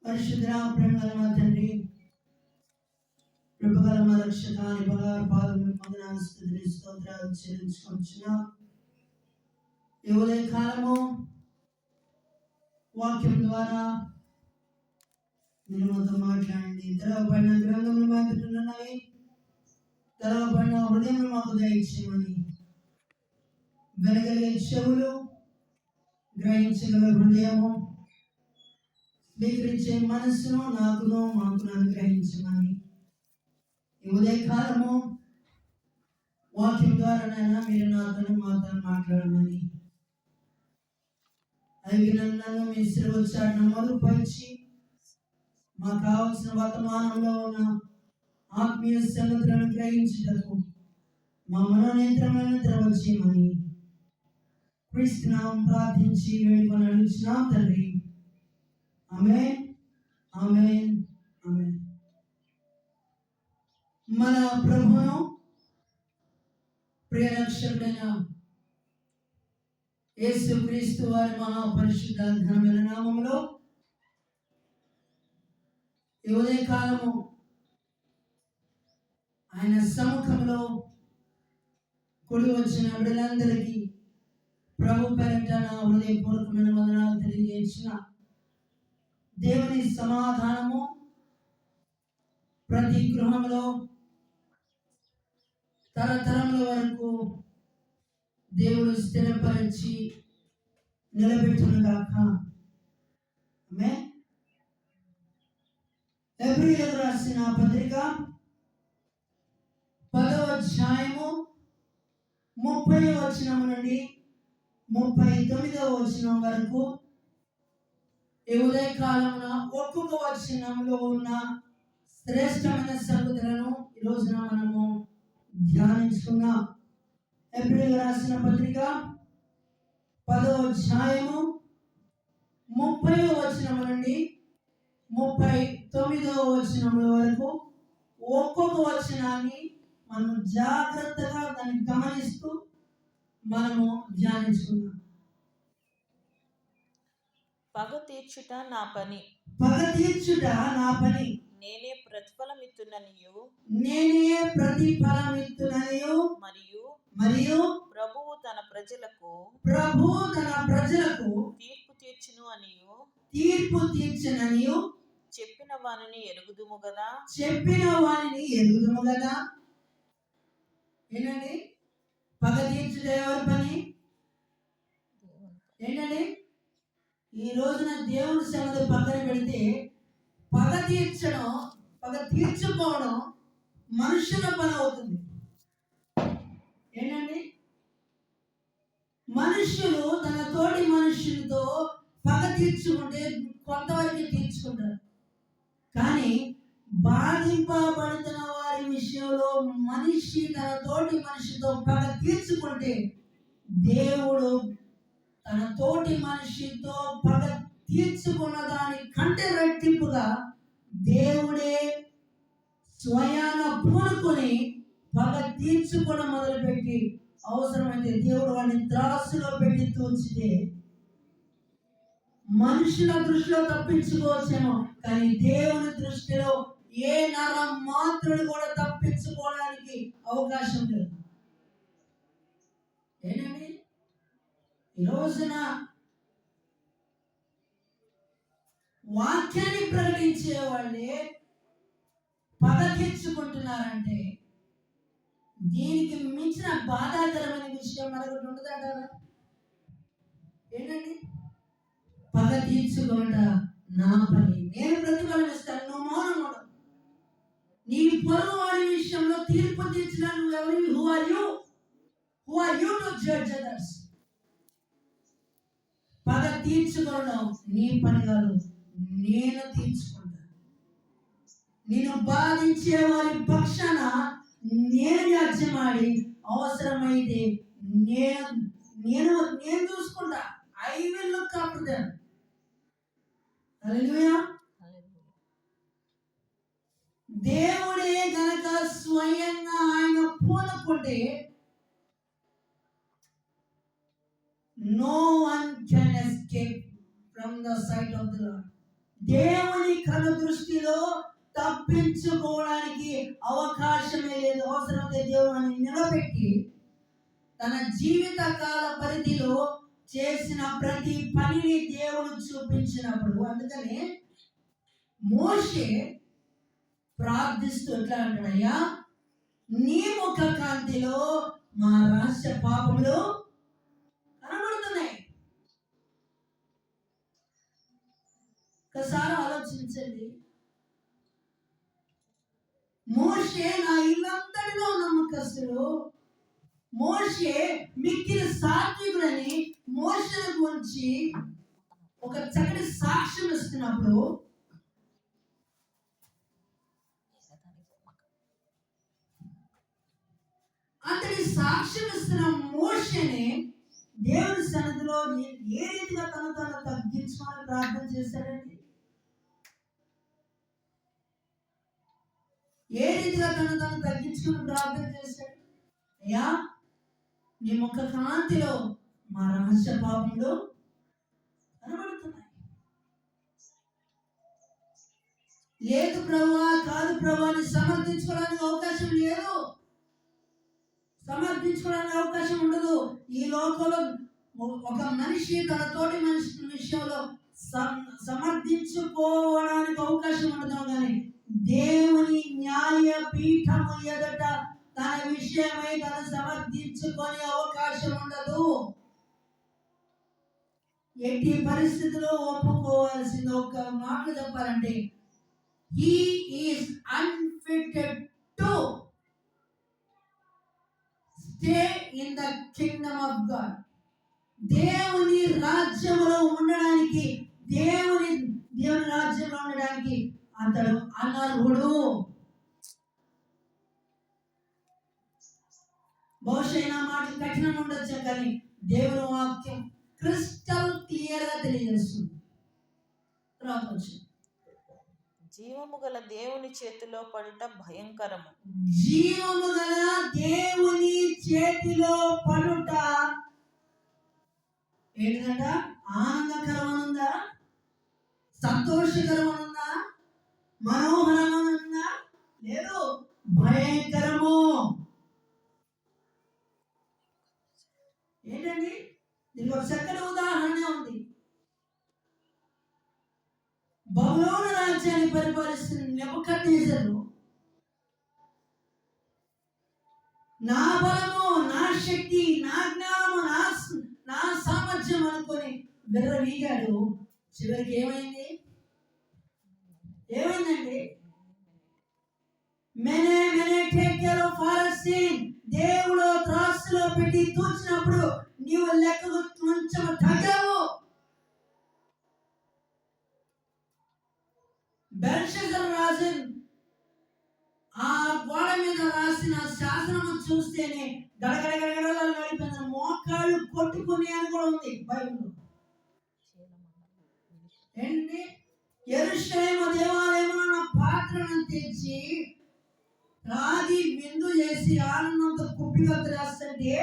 పరిశుద్ధ ప్రేమగల మా తండ్రి, కృపగల మా రక్షక నీ బంగారు పాదములకు వందనాలు స్తుతులు స్తోత్రాలు చెల్లించుకొంచున్నాం. ఈ ఉదయ కాలము వాక్యం ద్వారా మీరు మాతో మాట్లాడండి. తెరవబడిన గ్రంథములు మా ఎదుట ఉన్నవి, తెరవబడిన హృదయములు మాకు దయచేయమని, వినగలిగే చెవులు, గ్రహించగల హృదయము, స్వీకరించే మనస్సును మాకును అనుగ్రహించమని, ఈ ఉదయ కాలము వాక్యం ద్వారానైనా మీరు మాతో మాట్లాడమని, అవి నన్ను మీ శ్రవచ్చాడిన మరుపరిచి మాకు కావలసిన వర్తమానంలో ఉన్న ఆత్మీయ సంగతులను గ్రహించుటకు మా మనోనేత్రములను తెరవచ్చేయమని క్రీస్తునామం ప్రార్థించి వేడుకొని అడుగుచున్నాం తండ్రి. ఆమేన్, ఆమేన్, ఆమేన్. మన ప్రభువును ప్రియ రక్షకుడైన యేసుక్రీస్తు వారి మహాపరిశుద్ధ ఘనమైన నామములో ఈ ఉదయ కాలము ఆయన సముఖంలో కూడి వచ్చిన బిడ్డలందరికీ ప్రభు పేరిట నా హృదయపూర్వకమైన వందనాలు తెలియజేసిన దేవుని సమాధానము ప్రతి గృహంలో తరతరముల వరకు దేవుడు స్థిరపరిచి నిలబెట్టునుగాక. ఆమేన్. హెబ్రీయులకు రాసిన పత్రిక 10వ అధ్యాయము 30వ వచనం నుండి 39వ వచనం వరకు ఈ ఉదయ కాలమున ఒక్కొక్క వచనంలో ఉన్న శ్రేష్టమైన సంగతులను ఈ రోజున మనము ధ్యానించుకున్నాం. హెబ్రీయులకు రాసిన పత్రిక 10వ అధ్యాయము 30వ వచనం నుండి 39వ వచనం వరకు ఒక్కొక్క వచనాన్ని మనం జాగ్రత్తగా దాన్ని గమనిస్తూ మనము ధ్యానించుకున్నాం. పగ తీర్చుట నా పని, పగ తీర్చుట నా పని, నేనే ప్రతిఫలమిత్తుననియు మరియు ప్రభువు తన ప్రజలకు తీర్పు తీర్చుననియు చెప్పిన వానిని ఎరుగుదుము గదా. ఏంటండి పగ తీర్చుట ఎవరి పని? ఏంటండి ఈ రోజున దేవుని సంగతి పక్కన పెడితే పగ తీర్చుకోవడం మనుషుల పని అవుతుంది. ఏంటండి మనుషులు తన తోటి మనుషులతో పగ తీర్చుకుంటే కొంతవరకు తీర్చుకుంటారు, కానీ బాధింపబడుతున్న వారి విషయంలో మనిషి తన తోటి మనిషితో పగ తీర్చుకుంటే దేవుడు తన తోటి మనిషితో పగ తీర్చుకున్న దాని కంటే రెట్టింపుగా దేవుడే స్వయాన పూనుకొని పగ తీర్చుకోవడం మొదలుపెట్టి అవసరమైతే దేవుడు వాడిని త్రాసులో పెట్టి తూచితే మనుషుల దృష్టిలో తప్పించుకోవచ్చేమో, కానీ దేవుని దృష్టిలో ఏ నరం మాత్రుడు కూడా తప్పించుకోవడానికి అవకాశం లేదు. ఏంటండి ఈ రోజున వాక్యాన్ని ప్రకటించే వాళ్ళే పగ తీర్చుకుంటున్నారంటే దీనికి మించిన బాధాకరమైన విషయం మరొకటి ఉండదంటారా? ఏంటండి పగ తీర్చుకోవట నా పని, నేను ప్రతిఫలం ఇస్తాను, నువ్వు మౌనం ఉండవు. నీ పొరుగు వారి విషయంలో తీర్పు తీర్చిన నువ్వెవరి? Who are you to judge others? పగ తీర్చుకోవడం నీ పని కాదు, నేను తీర్చుకుంటా. నేను బాధించే వారి పక్షాన నేను యాజ్యమాడి అవసరమైతే నేను చూసుకుంటా. I will look after them. Hallelujah. దేవుడే గనక స్వయంగా ఆయన పూనుకుంటే no one can escape from the sight of the Lord. దేవుని కను దృష్టిలో తప్పించుకోవడానికి అవకాశమే లేదు. అవసరమైతే దేవుని నిలబెట్టి తన జీవిత కాల పరిధిలో చేసిన ప్రతి పనిని దేవుడు చూపించినప్పుడు, అందుకనే మోషే ప్రార్థిస్తూ ఎట్లా అంటాడయ్యా, నీ ముఖ కాంతిలో మా రహస్య పాపములు కనబడుతున్నాయి. ఒకసారి ఆలోచించండి. మోషే నా ఇల్లంతటిలో నమ్మకస్తుడు, మోషే మిక్కిలి సాత్వికుడని మోషేను గురించి ఒక చక్కటి సాక్ష్యం ఇస్తున్నప్పుడు, అతడి సాక్ష్యం ఇస్తున్న మోషేని దేవుని సన్నిధిలో ఏ రీతిగా తను తగ్గించుకొని ప్రార్థన చేశాడండి? ఏ రీతిగా తను తగ్గించుకొని ప్రార్థన చేశాడు? అయ్యా, నీ ముఖ కాంతిలో మా రహస్య పాపములు కనబడుతున్నాయి. లేదు ప్రభువా, కాదు ప్రభువా అని సమర్థించుకోవడానికి అవకాశం లేదు, సమర్థించుకోవడానికి అవకాశం ఉండదు. ఈ లోకంలో ఒక మనిషి తన తోటి మనిషి విషయంలో సమర్థించుకోవడానికి అవకాశం ఉండదు, కానీ దేవుని న్యాయ పీఠము ఎదుట తన విషయమై తను సమర్థించుకునే అవకాశం ఉండదు. ఎట్టి పరిస్థితిలో ఒప్పుకోవాల్సింది ఒక మాట చెప్పాలంటే, he is unfitted to stay in the kingdom of God. దేవుని రాజ్యంలో ఉండడానికి, దేవుని రాజ్యంలో ఉండడానికి అతడు అనర్హుడు. బహుశా నా మాటలు కఠినంగా ఉండొచ్చు, కానీ దేవుని వాక్యం క్రిస్టల్ క్లియర్ గా తెలియజేస్తుంది. జీవము గల దేవుని చేతిలో పడుట భయంకరము. జీవము గల దేవుని చేతిలో పడుట ఏంటంట? ఆనందకరమనుందా? సంతోషకరమనుందా? మనోహరమనుందా? లేదు, భయంకరము. ఏంటండి? దీనికి ఒక చక్కటి ఉదాహరణ ఉంది. బబులోను రాజ్యాన్ని పరిపాలిస్తున్న నెబుకద్నెజరు, నా బలము, నా శక్తి, నా జ్ఞానము, నా సామర్థ్యం అనుకొని విర్రవీగాడు. చివరికి ఏమైందండి? మెనే టేక్ కేర్ ఆఫ్ ఫారెస్టింగ్. దేవుడు త్రాసులో పెట్టి తూచినప్పుడు నీవు లెక్కకు కొంచెం తగ్గవు. బెల్షస్సర్ రాజు ఆ గోడ మీద రాసిన శాసనము చూస్తేనే గడగడగడగడలు నడిపిన మోకాళ్ళు కొట్టుకునే అని కూడా ఉంది బైబిల్లో. ఏంటి? యెరూషలేము దేవాలయమున పాత్రను తెచ్చి రాగి విందు చేసి ఆనందంతో కుప్పిగత్తు రాస్తుంటే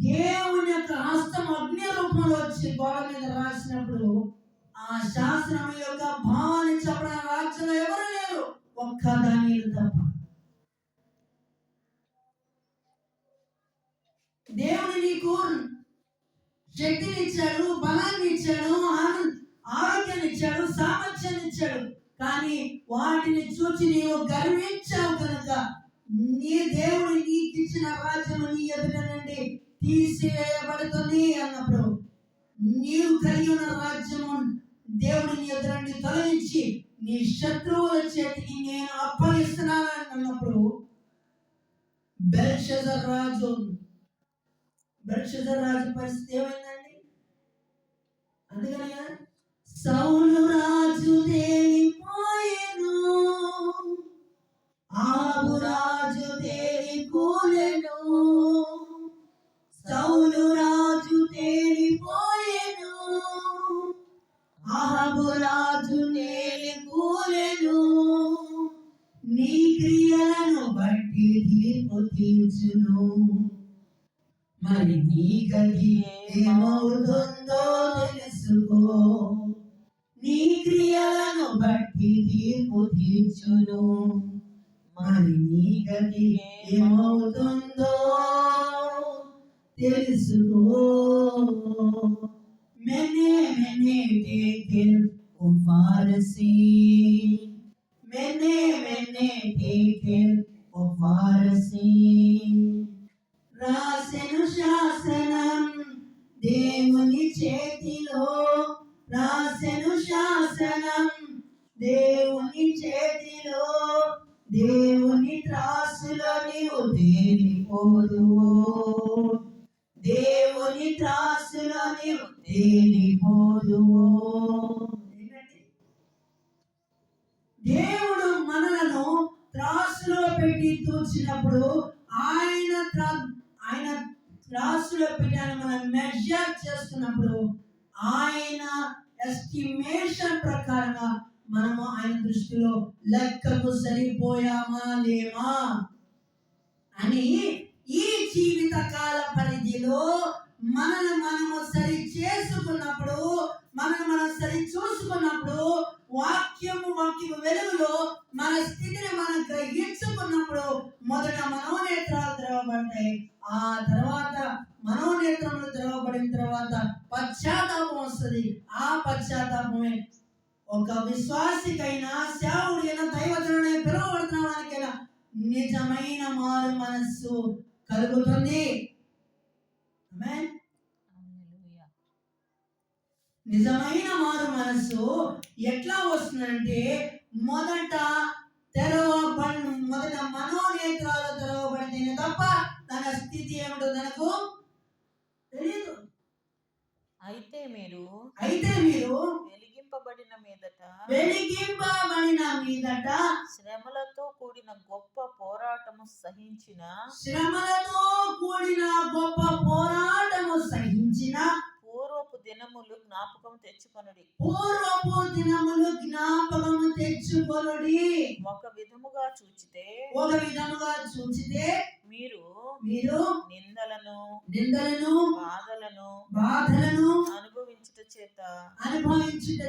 దేవుని యొక్క హస్తం అగ్ని రూపంలో వచ్చి గోడ మీద రాసినప్పుడు ఆ శాస్త్రం యొక్క భావాన్ని చెప్పడానికి రాజ్యంలో ఎవరు లేరు, ఒక్క దానియేలు తప్ప. దేవుని నీకు శక్తిని ఇచ్చాడు, బలాన్ని ఇచ్చాడు, ఆరోగ్యాన్ని ఇచ్చాడు, సామర్థ్యాన్ని ఇచ్చాడు, కానీ వాటిని చూచి నీవు గర్వించావు కనుక నీ దేవుడు నీకు ఇచ్చిన రాజ్యము నీ ఎదుట నుండి తీసివేయబడుతుంది అన్నప్పుడు, నీవు కలిగి ఉన్న రాజ్యము దేవుడు నీ ఎదుట నుండి తొలగించి నీ శత్రువుల చేతికి నేను అప్పగిస్తున్నానని అన్నప్పుడు బెల్షస్సర్ రాజు పరిస్థితి ఏమైందండి? అందుకని సౌలు రాజు తేలిపోయెను, ఆహాబు రాజు తేలిపోయెను. సౌలు రాజు తేలిపోయెను, ఆహాబు రాజు తేలిపోయెను. నీ క్రియలను బట్టి తీర్పు తీర్చును, మరి నీ గది ఏమవుతుందో తెలుసు. తెలుసుకో. నీ క్రియలను బట్టి తీర్పు తీర్చును, మరి నీ గతి ఏమవుతుందో తెలుసుకో. Many, many take it, O Pharisee. Many, many take it, O Pharisee. రాసెను శాసనం దేవుని చేతిలో, రాసెను శాసనం దేవుని చేతిలో, దేవుని త్రాసులో నీవు తేలిపోదువు, దేవుని త్రాసులో నీవు తేలిపోదువు. దేవుడు మనలను త్రాసులో పెట్టి తూచినప్పుడు ఆయన త్రాసులో పెట్టాను మనం మెజర్ చేస్తున్నప్పుడు ఆయన ఎస్టిమేషన్ ప్రకారంగా మనము ఆయన దృష్టిలో లెక్కకు సరిపోయామా లేమా అని ఈ జీవిత కాల పరిధిలో మనము సరి చేసుకున్నప్పుడు, మనం సరి చూసుకున్నప్పుడు, వాక్యము వెలుగులో మన స్థితిని మనం గ్రహించుకున్నప్పుడు మొదట మనోనేత్రాలు తెరవబడతాయి. ఆ తర్వాత మనోనేత్రములు తెరవబడిన తర్వాత పశ్చాత్తాపం వస్తుంది. ఆ పశ్చాత్తాపమే ఒక విశ్వాసికైనా, సేవకుడైనా, దైవజనుడైనా, పిలువబడుతున్న వారికైనా నిజమైన మారు మనస్సు కలుగుతుంది. నిజమైన మారు మనస్సు ఎట్లా వస్తుందంటే మొదట మనోనేత్రాలు తెరవబడితేనే తప్ప తన స్థితి ఏమిటో తనకు తెలియదు. అయితే మీరు వెలిగింపబడిన మీదట శ్రమలతో కూడిన గొప్ప పోరాటము సహించిన పూర్వపు దినములు జ్ఞాపకం తెచ్చుకొనుడి. ఒక విధముగా చూచితే మీరు నిందలను బాధలను అనుభవించుట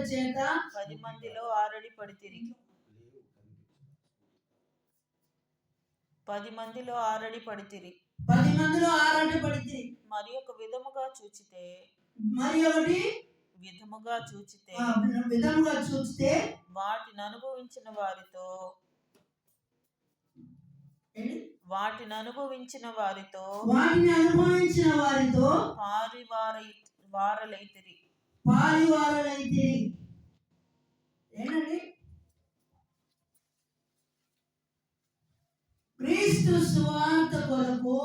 చేత 10 మందిలో ఆరడి పడితిరి. మరి ఒక విధముగా చూచితే వాటిని అనుభవించిన వారితో పారివారలైతిరి. ఏంటండి? క్రీస్తు సువార్త కొరకు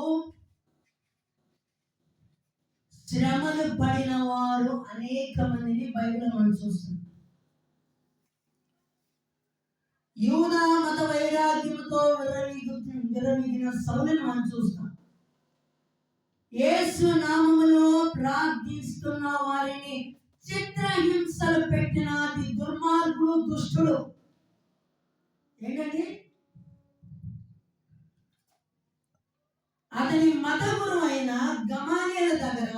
శ్రమలు పడిన వారు అనేక మందిని బైబిల్ మనం చూస్తున్నాం. యూదా మత వైరాగ్యంతో విర్రవీగిన సౌలుని మనం చూస్తాం. యేసు నామములో ప్రార్థిస్తున్న వారిని చిత్రహింసలు పెట్టిన అతి దుర్మార్గుడు, దుష్టుడు. ఏంటండి? అతని మత గురువు అయిన గమాలియేలు దగ్గర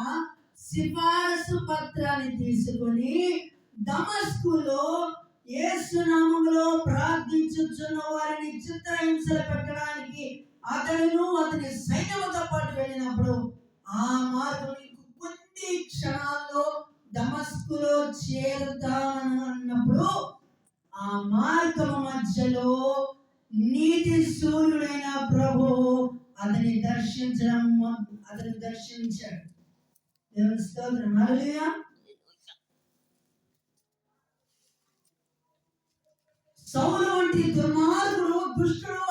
సిఫారసు పత్రాన్ని తీసుకొని దమస్కులో యేసు నామములో ప్రార్థించుచున్న వారిని చిత్రహింసలు పెట్టడానికి అతను అతని సైన్యముతో పాటు వెళ్ళినప్పుడు ఆ మార్గం కొద్ది క్షణాల్లో దమస్కులో చేరుతామన్నప్పుడు ఆ మార్గం మధ్యలో నీతి సూర్యుడైన ప్రభు అతని దర్శించాడు. దేవుని స్తోత్రం. హల్లెలూయా. సౌలు వంటి దుర్మార్గుడు, దుష్టుడు,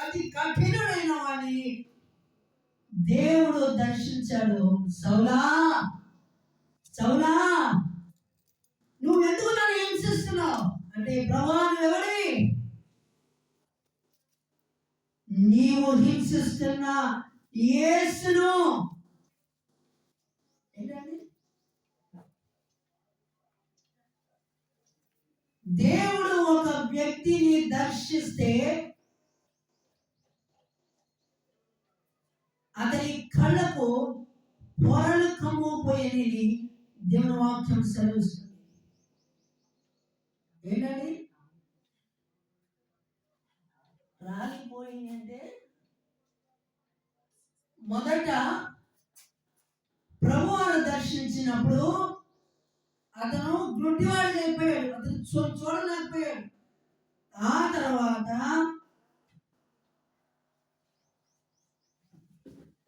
అతి కఠినుడైన వాడిని దేవుడు దర్శించాడు. సౌలా నువ్వు ఎందుకు నన్ను హింసిస్తున్నావు అంటే, ప్రభువా నువ్వెవడి? నీవు హింసిస్తున్న యేసును. దేవుడు ఒక వ్యక్తిని దర్శిస్తే అతని కళ్ళకు పొరలు కమ్ముపోయేది దేవుని వాక్యం సెలవిస్తుంది. ఏంటండి? రాలిపోయింది అంటే మొదట ప్రభువారు దర్శించినప్పుడు అతను గుడ్డివాడు అయిపోయాడు, అతను చూడలేకపోయాడు. ఆ తర్వాత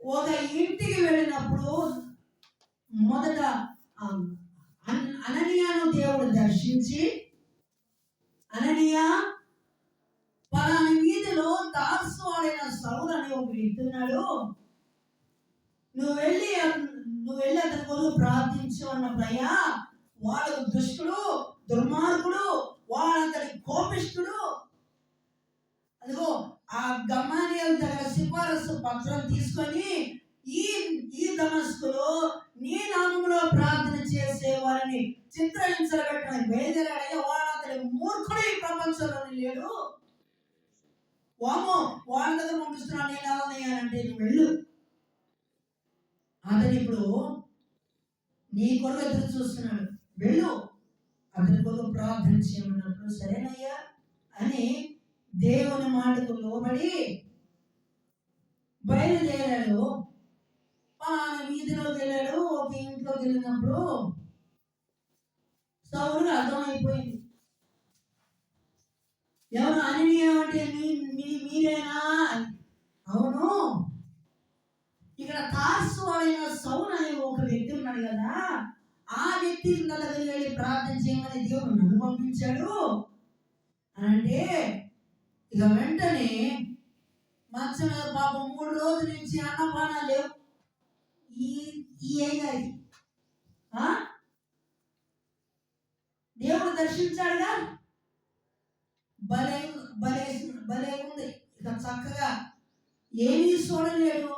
ఒక ఇంటికి వెళ్ళినప్పుడు మొదట అననీయాను దేవుడు దర్శించి, అననీయా, పలానా వీధిలో తార్సు వాడైన సౌలు అని ఒక వ్యక్తి ఉన్నాడు, నువ్వు వెళ్ళి అతని కొరకు ప్రార్థించు అన్నప్పుడయ్యా, వాడు దుష్టుడు, దుర్మార్గుడు, వాడంతటి కోపిష్ఠుడు. అదిగో ఆ గమాలీయేలు దగ్గర సిఫారసు పత్రం తీసుకొని ఈ దమస్కులో నీ నామములో ప్రార్థన చేసే వారిని చిత్రహింసలబెట్టడానికి బయలుదేరాడయ్యా, వాడంతటి మూర్ఖుడు ఈ ప్రపంచంలోనే లేడు. వామో, వాడి దగ్గర పంపిస్తున్నాను, నేను ఎవరినయ్యానంటే నువ్వు వెళ్ళు, అతను ఇప్పుడు నీ కొరకు ఎదురు చూస్తున్నాడు, వెళ్ళు, అతని కొరకు ప్రార్థన చేయమన్నప్పుడు సరేనయ్యా అని దేవుని మాటకు లోబడి బయలుదేరాడు. పలానా వీధిలోకి వెళ్ళాడు. ఒక ఇంట్లోకి వెళ్ళినప్పుడు సౌలు అర్థమైపోయింది, ఎవరు అననీయా అంటే మీరేనా? అవును, ఇక్కడ తార్సు వాడైన సౌలు అనే ఒక వ్యక్తి ఉన్నాడు కదా, ఆ వ్యక్తి దగ్గరికి వెళ్ళి ప్రార్థన చేయమని దేవుడు నన్ను పంపించాడు అంటే, ఇక వెంటనే మంచం మీద పాపం 3 రోజుల నుంచి అన్నపానాలు లేవు ఈ గారికి. దేవుడు దర్శించాడుగా, భలే భలే భలే ఉంది. ఇక చక్కగా ఏమీ చూడలేడు.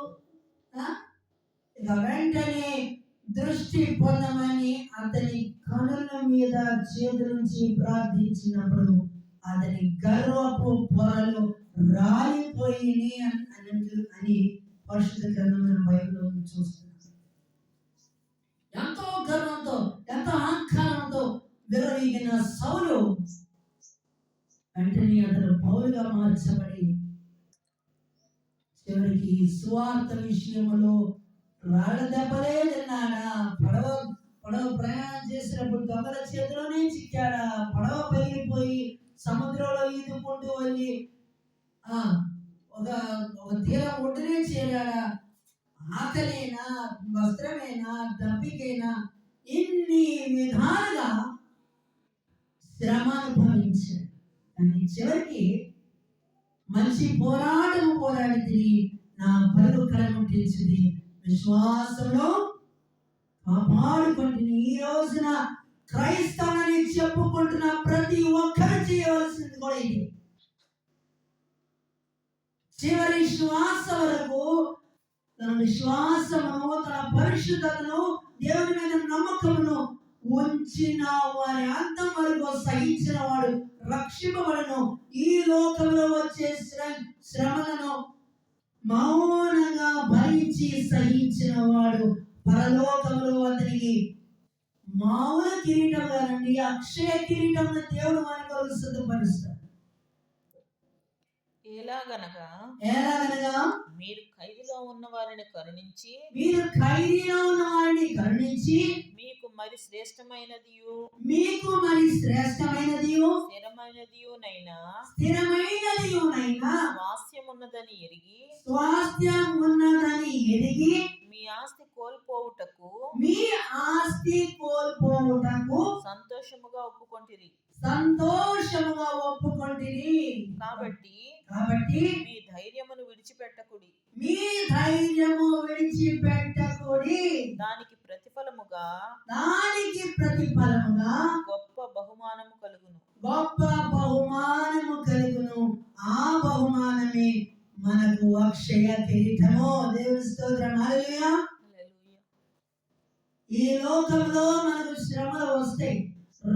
ఇక వెంటనే దృష్టి పొందమని అతని కనుల మీద చేతులుంచి ప్రార్థించినప్పుడు అతని గర్వపు పొరలు రాలిపోయి అని పరిశుద్ధ గ్రంథమైన బైబిల్లో చూస్తున్నాం. ఎంతో గర్వంతో, ఎంతో అహంకారంతో విర్రవీగిన సౌలు వెంటనే అతను పౌలుగా మార్చబడి చివరికి సువార్త విషయంలో రాళ్ళ దెబ్బలే తిన్నాడా, పడవ ప్రయాణం చేసినప్పుడు దొంగల చేతిలోనే చిక్కాడా, పడవ పగిలిపోయి సముద్రంలో ఈదుకుంటూ వెళ్ళి ఒక తీరం ఒడ్డునే చేరాడా, ఆకలేనా, వస్త్రమేనా, దప్పికైనా, ఇన్ని విధాలుగా శ్రమ అనుభవించాడు. కానీ చివరికి మంచి పోరాడి తిరిగి నా పరుగు కడముట్టించింది, విశ్వాసంలో కాపాడుకుంటుంది. ఈ రోజున క్రైస్తవుని చెప్పుకుంటున్న ప్రతి ఒక్కరు చేయవలసింది కూడా ఇది. చివరి శ్వాస వరకు తన విశ్వాసమును, తన పరిశుద్ధతను, దేవుని మీద నమ్మకమును ఉంచిన వారి అంతం వరకు సహించిన వాడు రక్షింపబడను. ఈ లోకంలో వచ్చే శ్రమలను మౌనంగా భరించి సహించిన వాడు పరలోకంలో అతనికి మామూలు కిరీటం కాదండి, అక్షయ కిరీటం దేవుడు వారి కొరకు సిద్ధపరుస్తాడు. ఎలాగనగా మీరు ఖైదులో ఉన్న వారిని కరుణించి మీకు మరి శ్రేష్టమైనదియు స్థిరమైనదియునైనా స్వాస్థ్యమున్నదని ఎరిగి మీ ఆస్తి కోల్పోవుటకు సంతోషముగా ఒప్పుకొంటిరి. కాబట్టి మీ ధైర్యమును విడిచిపెట్టకుడి. దానికి ప్రతిఫలముగా గొప్ప బహుమానము కలుగును. ఆ బహుమానమే మనకు అక్షయ కిరీటము. దేవుని స్తోత్రం. హల్లెలూయా. ఈ లోకంలో మనకు శ్రమలు వస్తాయి,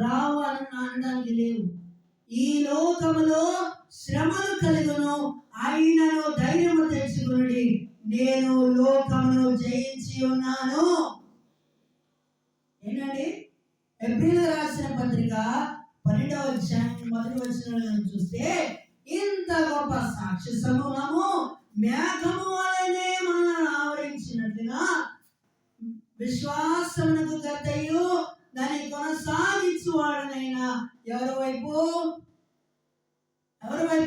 రావు అనడానికి లేవు. ఈ లోకములో శ్రమలు కలుగును, అయినను ధైర్యము తెచ్చుకుని నేను లోకమును జయించి ఉన్నాను. ఏంటండి? ఎబ్రీయులకు రాసిన పత్రిక 12వ అధ్యాయం 1వ వచనంలో చూస్తే ఇంత గొప్ప సాక్షి సమూహము మేఘము వలెనే మనల్ని ఆవరించినట్లుగా విశ్వాసమునకు కర్తయు దాన్ని కొనసాగించువాడనైనా ఎవరి వైపు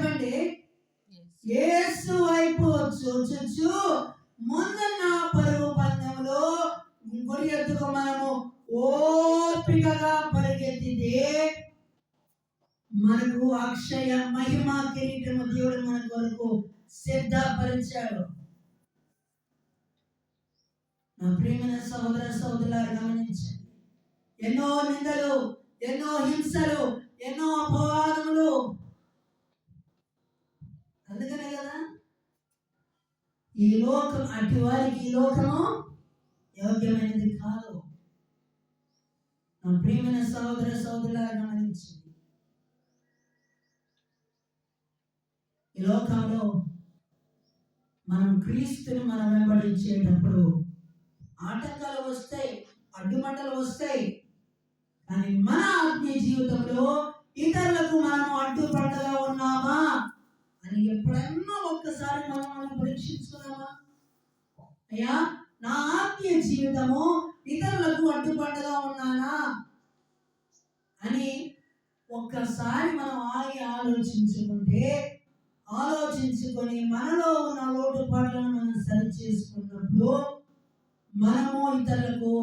అండి? యేసు వైపు చూచుచు ముందున్న పరుగు పందెంలో గురి ఎత్తుకు మనము ఓపికగా పరిగెత్తితే మనకు అక్షయ మహిమ కిరీటము దేవుడు మన కొరకు సిద్ధపరిచాడు. నా ప్రియమైన సహోదర సహోదరులారా, గమనించండి. ఎన్నో నిందలు, ఎన్నో హింసలు, ఎన్నో అపవాదములు. అందుకనే కదా ఈ లోకం అటు వారికి ఈ లోకము యోగ్యమైనది కాదు. నా ప్రియమైన సహోదర సహోదరులారా, గమనించండి. ఈ లోకంలో మనం క్రీస్తుని మనం వెంబడించేటప్పుడు ఆటంకాలు వస్తాయి, అడ్డుమంటలు వస్తాయి. కానీ మన ఆత్మీయ జీవితంలో ఇతరులకు మనం అడ్డుపడగా ఉన్నామా అని ఎప్పుడన్నా ఒక్కసారి మనం పరీక్షించుకున్నామా? అయ్యా, నా ఆత్మీయ జీవితము ఇతరులకు అడ్డుపడగా ఉన్నానా అని ఒక్కసారి మనం ఆగి ఆలోచించుకొని మనలో ఉన్న లోటుపాట్లను మనం సరి చేసుకున్నప్పుడు మనము ఇతరులకు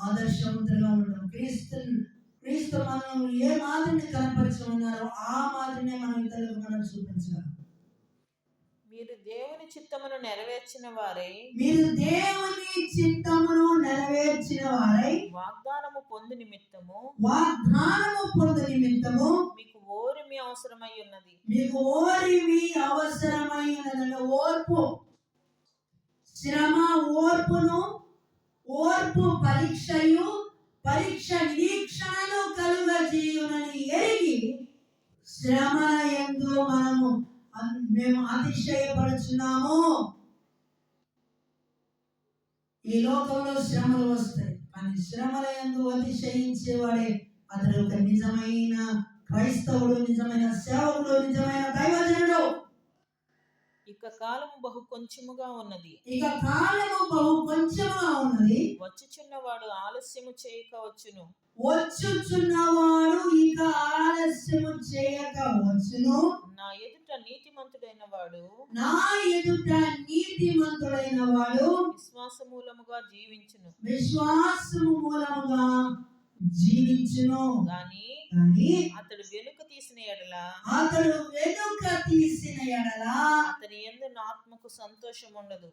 ఆదర్శవంతులుగా ఉంటాం. క్రీస్తు మనం ఏ మాదిరిని కనపరచమన్నారో ఆ మాదిరినే మనం ఇతరులకు మనం చూపించాలి. మీరు దేవుని చిత్తమును నెరవేర్చిన వారై వాగ్దానము పొందు నిమిత్తము మీకు ఓరిమి అవసరమై ఉన్నది. ఓర్పు, శ్రమ, ఓర్పు పరీక్ష నిరీక్షణను కలుగజేయునని ఎరిగి శ్రమ యందు మేము అతిశయపడుచున్నాము. ఈ లోకంలో శ్రమలు వస్తాయి, కానీ శ్రమల యందు అతిశయించేవాడే అతడు ఒక నిజమైన క్రైస్తవుడు, నిజమైన సేవకుడు, నిజమైన దైవజనుడు. ఇక కాలము బహు కొంచెముగా ఉన్నది. వచ్చుచున్నవాడు ఆలస్యము చేయక వచ్చును. నా ఎదుట నీతిమంతుడైన వాడు విశ్వాసము మూలముగా జీవించును. గాని అతడు వెనుక తీసిన ఎడల అతని యందు నా ఆత్మకు సంతోషం ఉండదు.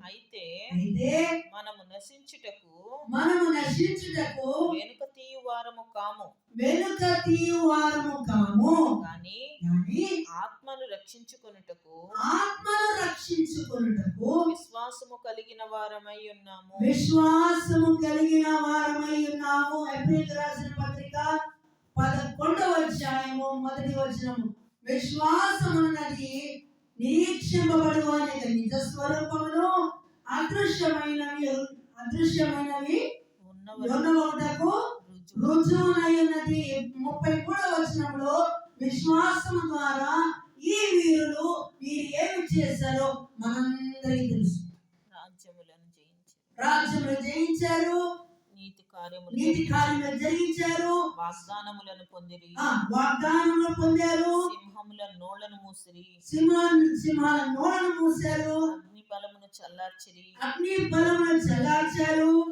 అయితే మనము నశించుటకు వెనుక తీయు వారము కాము. కానీ ఆత్మను రక్షించుకొనుటకు విశ్వాసము కలిగిన వారమై ఉన్నాము. ఎబ్రీయులకు రాసిన పత్రిక 11వ అధ్యాయము 1వ వచనము. విశ్వాసమున్నది నిరీక్షింపబడు అనేక నిజ స్వరూపమును అదృశ్యమైనవి ఉన్నవటకు రుజువునై ఉన్నది. 33వ వచనంలో విశ్వాసము ద్వారా ఈ వీరు ఏమి చేశారో మనందరికీ తెలుసు. రాజ్యములను జయించారు, నీతి కార్యములు జరిగించారు, వాగ్దానములను పొందారు, సింహముల నోళ్లను మూసిరి, అగ్ని బలమును చల్లార్చిరి,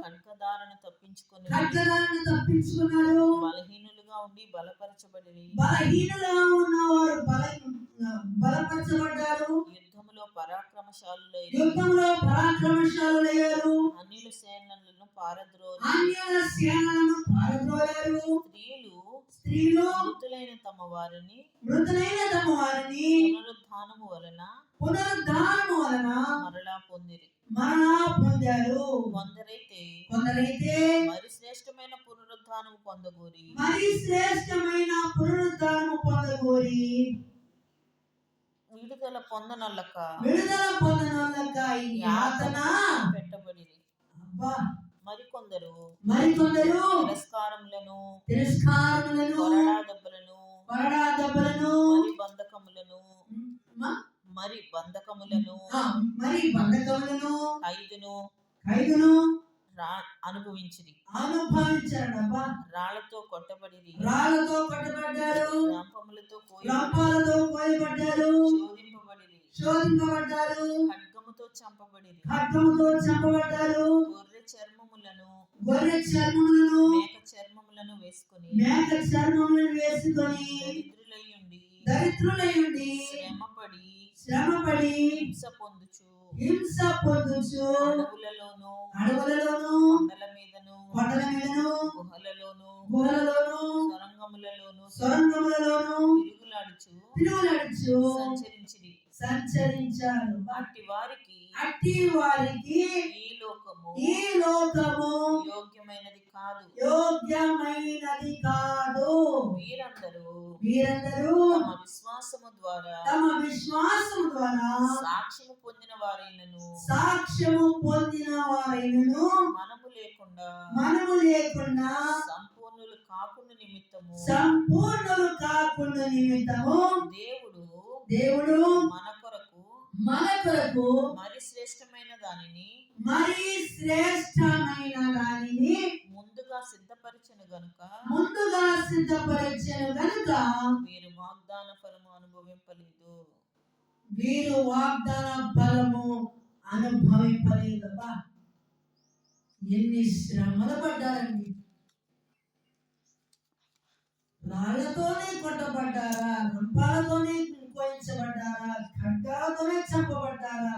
ఖడ్గదారను తప్పించుకున్నారు, బలహీనులుగా ఉండి బలపరచబడిరి, యుద్ధములో పరాక్రమశాలులయ్యారు, అన్యుల సేనలను పారద్రోలారు, స్త్రీలు మృతులైన తమ వారిని పునరుద్ధానము వలన మరలా పొందారు. కొందరైతే మరి శ్రేష్టమైన పునరుద్ధానము పొందగోరి విడుదల పొందనొల్లక విడుదల పొందనొల్లక ఈ యాతన పెట్టబడిరి. అబ్బా మరికొందరు తిరస్కారములను కొరడా దెబ్బలను మరి బంధకములను ఖైదును అనుభవించారబ్బా. రాళ్లతో కొట్టబడిరి, కొట్టబడ్డారు, రంపములతో కోయబడ్డారు, శోధింపబడ్డారు, ఖడ్గముతో చంపబడిరి, గొర్రె చర్మములను మేక చర్మములను వేసుకొని దరిద్రులయుండి శ్రమపడి హింస పొందుచు అడవులలోను కొండల మీదను గుహలలోను సొరంగములలోను తిరుగులాడుచు సంచరించారు. అట్టి వారికి ఈ లోకము యోగ్యమైనది కాదు. వీరందరూ తమ విశ్వాసము ద్వారా సాక్ష్యము పొందిన వారైనను మనము లేకుండా సంపూర్ణులు కాకుండా నిమిత్తము దేవుడు మన కొరకు మరి శ్రేష్టమైన దానిని ముందుగా సిద్ధపరిచెను గనుక వీరు వాగ్దాన ఫలము అనుభవింపలేదు. ఎన్ని శ్రమలు పడ్డారండి. రాళ్లతోనే కొట్టబడ్డారా, రంపాలతోనే కోయించబడ్డారా, ఖడ్గాలతోనే చంపబడ్డారా,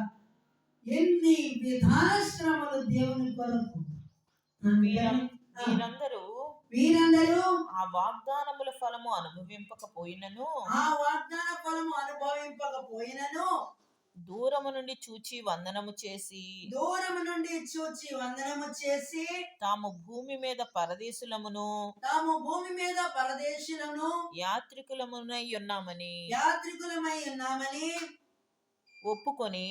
ఎన్ని విధాన శ్రమలు దేవుని కొరకు. వీరందరూ ఆ వాగ్దానముల ఫలము అనుభవింపకపోయినను దూరము నుండి చూచి వందనము చేసి తాము భూమి మీద పరదేశులమును యాత్రికులమునై ఉన్నామని ఒప్పుకొని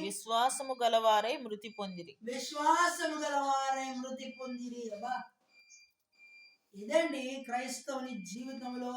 విశ్వాసము గలవారై మృతి పొందిరి. ఇదండి క్రైస్తవుని జీవితంలో